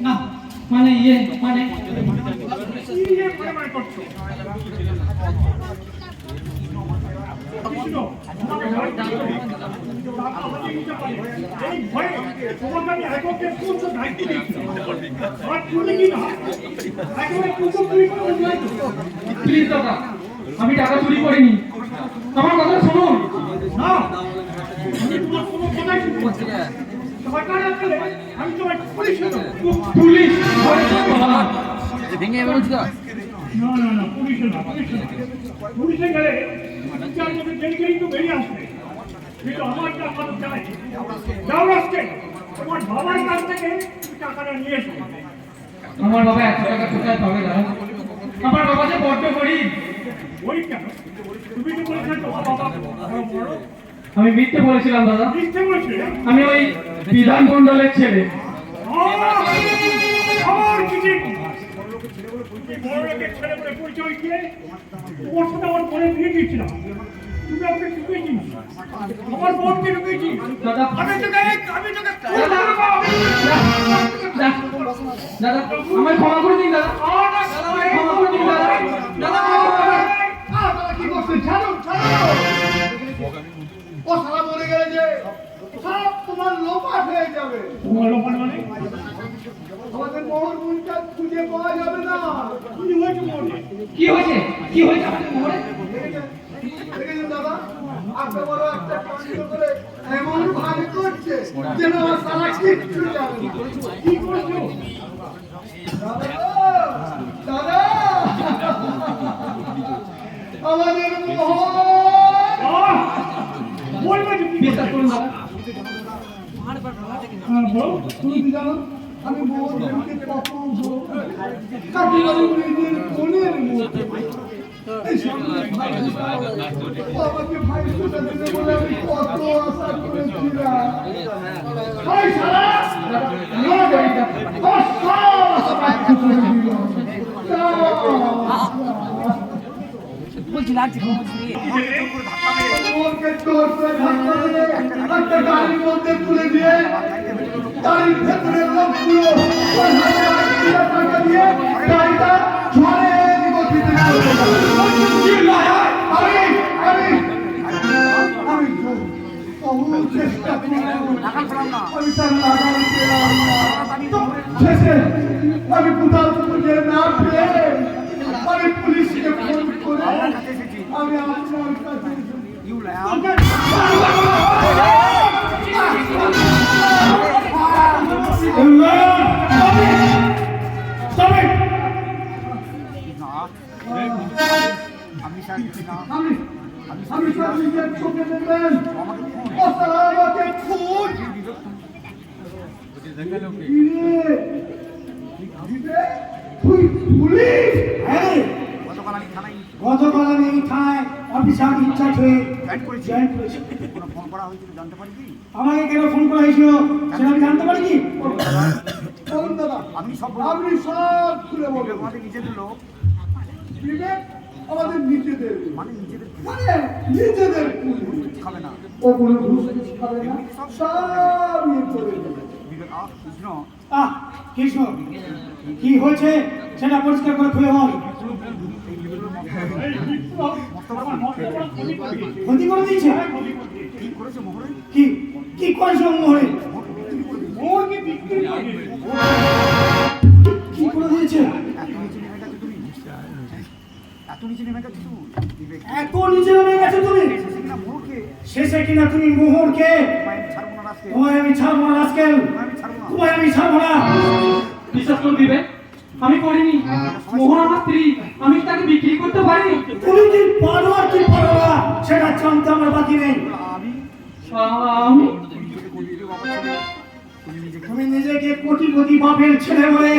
না মানে মানে প্লিজ দাদা, আমি টাকা চুরি করিনি, আমার কথা শুনুন। না পুলিশ ভেঙে বেরোচ্ছি না না না, পুলিশে না, পুলিশে গেলে তো বেরিয়ে আসবে, কিন্তু আমার টাকা তো চাই। যাও রাস্তে, তোমার বাবার কাছ থেকে টাকাটা নিয়ে এসো। আমার বাবা এত টাকা কোথায় পাবে দাদা? আমার বাবা যে বড্ড গরিব। গরিব কেন? তুমি তো বলেছিলে তোমার বাবা বড়। আমি মিথ্যে বলেছিলাম দাদা। মিথ্যে বলেছিলে? আমি ওই বিধান মণ্ডলের ছেলে। আমার কিছু বড় লোকের ছেলে বলে পরিচয় দিয়ে ওর সাথে আমার বোনে বিয়ে দিয়েছিলাম। তুমি আমাকে ঢুকিয়েছি, আমার বোনকে ঢুকিয়েছি। দাদা আমি তোকে দাদা আমায় ক্ষমা করে দিন দাদা, ক্ষমা করে দিন দাদা। দাদা কি করছেন? ছাড়ুন ছাড়ুন, ও সারা মরে গেলে যে সব তোমার লোপাট হয়ে যাবে। তোমার লোপাট মানে? আমাদের মোহর মুনটা খুঁজে পাওয়া যাবে না। কি হয়েছে মোহরে? কি হয়েছে? কি হয়েছে আমাদের মোহরে? দেখেছেন দাদা, আপনার বড় একটা কাণ্ড করে এমন ভাগ করছে যেন সারা কিচ্ছু যাবে না। কি করছো দাদা? আমাদের মোহর বলবে বিশ্বাস করুন দাদা। তুমি কি জানো আমি মোহরকে কত কাটিয়ে নিজের কোণের মধ্যে আমাকে ভাই সোজা দিতে বলে আমি কত আশা করেছিলাম। ভাই সারা বলছি লাগছে একটা গাড়ির মধ্যে তুলে দিয়ে গাড়ির ভেতরে লোকগুলো টাকা দিয়ে গাড়িটা ঝড়ের গতিতে চেষ্টা আমি তার লাগাই পেলাম না। শেষে আমি কোথাও খুঁজে না পেয়ে আমি পুলিশকে ফোন করে আমি আপনার কাছে আমি নিজের চোখে দেখবেন আমাকে খুন তুই পুলিশ? গতকাল আমি এই থানায় অফিসার ইনচার্জ হয়ে জয়েন করেছি। আমাকে কেন ফোন করা হয়েছিল সেটা আমি জানতে পারি কি? আপনি সব খুলে বলবেন। আমাদের নিজেদের লোক, আমাদের নিজেদের মানে নিজেদের খাবে না, ও কোনো ঘুষ খাবে না, সব ইয়ে করে দেবে। কৃষ্ণ কি হয়েছে সেটা পরিষ্কার করে খুলে বল। ক্ষতি করে দিয়েছে? কি কি করেছে মোহরে? কি করে দিয়েছে? এত নিচে নেমে গেছো তুমি? শেষে কিনা তুমি মোহরকে? তোমায় আমি ছাড়বো না রাস্কেল, তোমায় আমি ছাড়বো না। বিশ্বাস করে দিবে আমি করিনি। মোহন আমার স্ত্রী, আমি তাকে বিক্রি করতে পারি? তুমি কি পারো আর কি পারো না সেটা জানতে আমার বাকি নেই। আমি তুমি নিজেকে কোটিপতি বাপের ছেলে বলে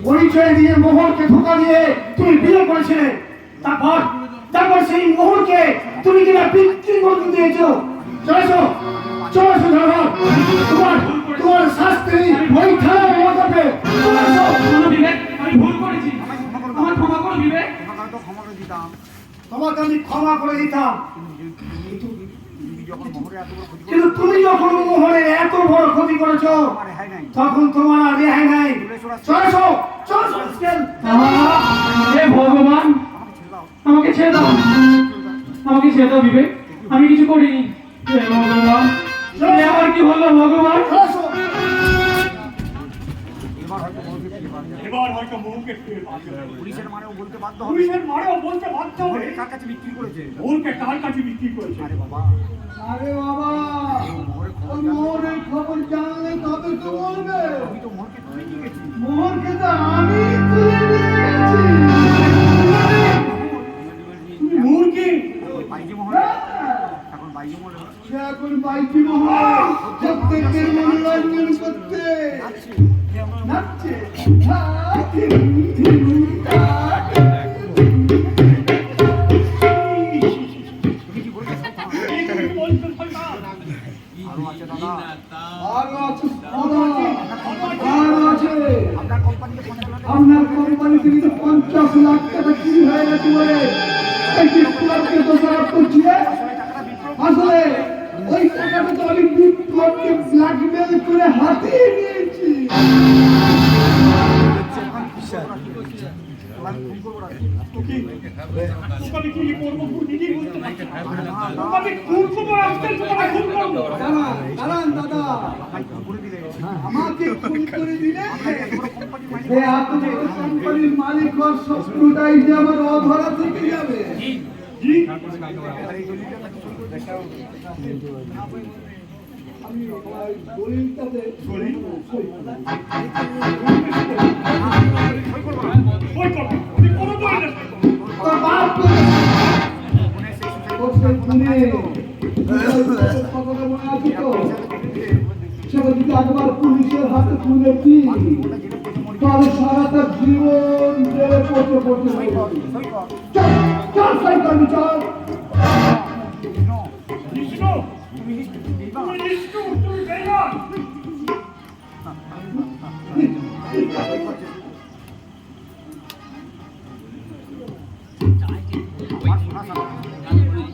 পরিচয় দিয়ে মোহরকে ধোঁকা দিয়ে তুমি বিয়ে করেছিলে। তারপর সেই মোহরকে তুমি কিনা বিক্রি করে দিয়েছো। চলেছো চলেছো ধর্ম, তোমার শাস্তি ওই থানায় মতাবে। আমি ভুল করেছি, আমার ক্ষমা করে দিবে। তোমাকে আমি ক্ষমা করে দিতাম, যখন মোহরে এত বড় ক্ষতি কিন্তু তুমি যখন মোহরে এত বড় ক্ষতি করেছো আমার রেহাই নাই। তখন তোমার আর রেহাই নাই। চলেছো চলেছো হে ভগবান, আমাকে ছেড়ে দাও। আমাকে ছেড়ে দাও বিবেক, আমি কিছু করিনি। হে ভগবান, আমার কি হলো ভগবান? এবার হয়তো এবার হয়তো মোহকে ফিরে পাওয়া যাবে। মৌকে ফিরে পাওয়া যাবে। পুলিশের মানেও বলতে বাধ্য হবে। পুলিশের মারেও বলতে বাধ্য হবে মোহকে কার কাছে বিক্রি করেছে? মৌকে কার কাছে বিক্রি করেছে। আরে বাবা, আরে বাবা, মোহরের খবর ওই জানলে মোহরের খবর জানলে তবে তো বলবে। আমি তো মোহরকে তুলে নিয়ে গেছি। মোহরকে তো আমি তুলে নিয়ে গেছি। তুমি মৌকে ওই বাইজি মোহর, এখন বাইজি মোহর সে এখন বাইটি মোহর প্রত্যেকের মনোরঞ্জন করতে নাচছে। তুমি কি বলতে চাও? এই তুমি বলছো সরকার। আরো আছে দাদা, আরো আছে দাদা, আরো আছে। আপনার কোম্পানিতে 50 লাখ টাকা আপনার কোম্পানি থেকে তো 50 লাখ টাকা চুরি হয়ে গেছে বলে এই বিপ্লবকে দোষারোপ করছি। টাকাটা বিক্রয় আসলে ওই টাকাটা তো আমি বিপ্লবকে ব্ল্যাকমেল করে হাতিয়ে নিয়েছি। তোকে তোকে কি করবো নিজেই বুঝতে পারছি না। তোকে খুন করবো আজকে, তোকে খুন করবো। দাঁড়ান দাদা, করে দিলে আমাকে খুন করে দিলে কোম্পানি মালিক সে আপনি কোম্পানির মালিক হওয়ার স্বপ্নটাই যে আমার অধরা থেকে যাবে। জি আমি দলিলটাতে দলিল? সই করব। বই করবো আমি কোনো বই না সই করবো। তোর বাপ করে বসে শুনে কথাটা মনে আছে তো? সেটা যদি একবার পুলিশের হাতে তুলেছি তাহলে সারাটা জীবন জেলে পড়তে পড়তে হবে। চল চল সই করবি, চল। বিষ্ণু তুমি বিষ্ণু তুমি বেইমান।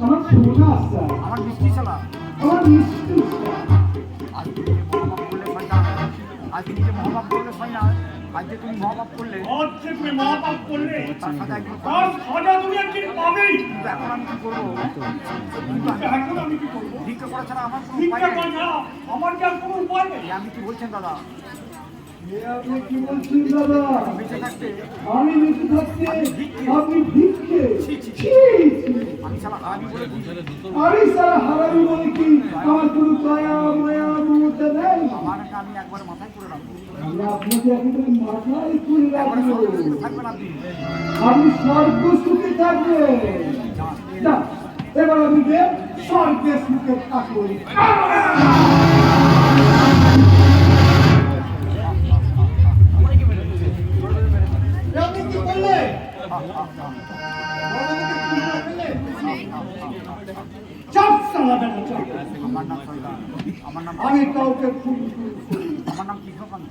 আমার সোনা আসছে, আমার মিষ্টি শালা, আমার মিষ্টি আজ তুমি যে মহাপাপ করলে শয়তান, আজ তুমি যে মহাপাপ করলে শয়তান, আজ যে তুমি মহাপাপ করলে আজ যে তুমি মহাপাপ করলে তার সাথে একদিন তার সাজা তুমি একদিন পাবেই। কিন্তু এখন আমি কি করবো? এখন আমি কি করবো? ভিক্ষা করা ছাড়া আমার কোনো উপায় ভিক্ষা নেই। করা ছাড়া আমার কি আর কোনো উপায় নেই। এই আপনি কি বলছেন দাদা? এ আপনি কি বলছেন দাদা? বেঁচে থাকতে আমি বেঁচে থাকতে আপনি ভিক্ষে? ছি, ছি। আমি শালা হারামি বলে বুঝি। আমি সারা হারামি বলে কি আমার কোনো দয়া মায়া মমতা নেই? আমার একটা আমি একবার মাথায় করে রাখবো, আমি আপনাকে একেবারে মাথায় তুলে একবারে রাখবো। সর্বসুখে থাকবেন আপনি। আপনি স্বর্গ সুখে থাকবেন। না, এবার আমি যে স্বর্গে সুখে থাকবো। আপনি কি বললে? চাপ চালাবেন না, চাপ। আমার নাম শয়তান, আমার নাম আমি কাউকে খুন করি। আমার নাম কৃষ্ণকান্ত।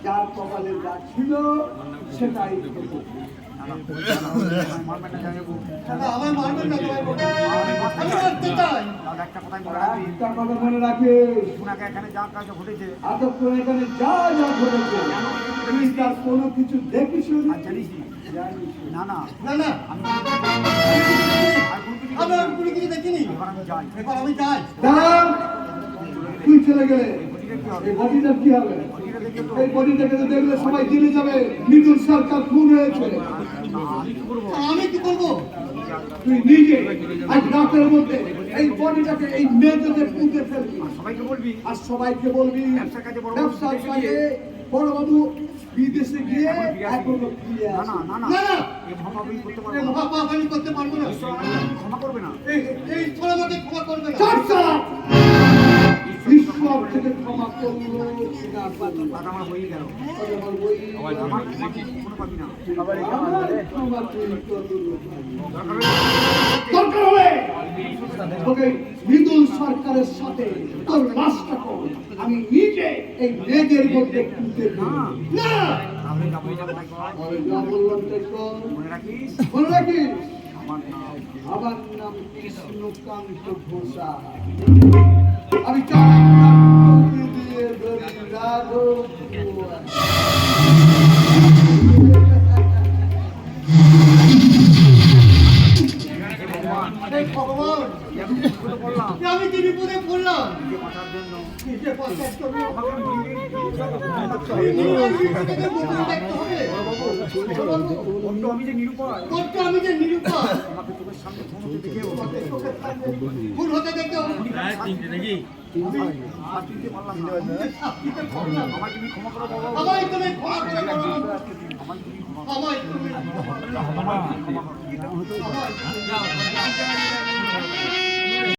যার কপালে যা ছিল সেটাই হলো। মারবেন না জামাইবাবু। দাদা, আমায় মারবেন না, তোমায় বলছি। আমি আমি মারতে চাই। দাদা একটা কথাই মনে রাখবি, একটা কথা মনে রাখিস, ওনাকে এখানে যা কাজ ঘটেছে এতক্ষণ এখানে যা যা ঘটেছে তুই তার কোনো কিছু দেখিস আর জানিস নি? জানিস না না, না না আমি আর কোনো কিছু দেখিনি। এবার আমি যাই। এবার আমি যাই। দাঁড়া, তুই চলে গেলে বডিটা কি হবে? এই বডিটা কি হবে? বডিটা দেখে তো এই বডিটাকে তো দেখলে সবাই জেনে যাবে মৃদুল সরকার খুন হয়েছে। আমি কি করবো? আমি কি করবো? তুই নিজে আজ রাতের মধ্যে এই বডিটাকে এই মেয়েটাকে পুঁতে ফেলবি সবাইকে বলবি আর সবাইকে বলবি ব্যবসার কাজে বড় ব্যবসার কাজে বড়বাবু বিদেশে গিয়ে এখন ফিরে আসবি। এখনো ফিরে না আসে। না না না না, এ মহাপাপই করতে এ পারবো না। মহাপাপ আমি করতে পারবো না। ঈশ্বর আমাকে ক্ষমা করবে না। এই ঈশ্বর আমাকে ক্ষমা করবে না। চুপ চাপ। ঈশ্বর থেকে ক্ষমা করলো না পারলো। দাদা আমার হয়ে গেল, আমার বই আমার ক্ষমা তুই কোনো পাবি না। আমার ক্ষমা তুই করলো না। দরকার হলে তোকে মৃদুল সরকারের সাথে তোর লাশটা কর, আমি নিজে এই মেয়েদের মধ্যে খুঁজতে না। না তাহলে যাবো যাবো তাই কর। আমি যা বললাম তাই কর। মনে রাখিস মনে রাখিস আমার নাম কৃষ্ণকান্ত ঘোষা। আমি দিয়ে ধরি রাঘব কুয়ার। ভগবান, আমি কি বিপদে পড়লাম? নিজে বাঁচার জন্য আমি যে নিরুপায় ভুল হতে দেখে আমায় তুমি ক্ষমা করে বলো, আমায় তুমি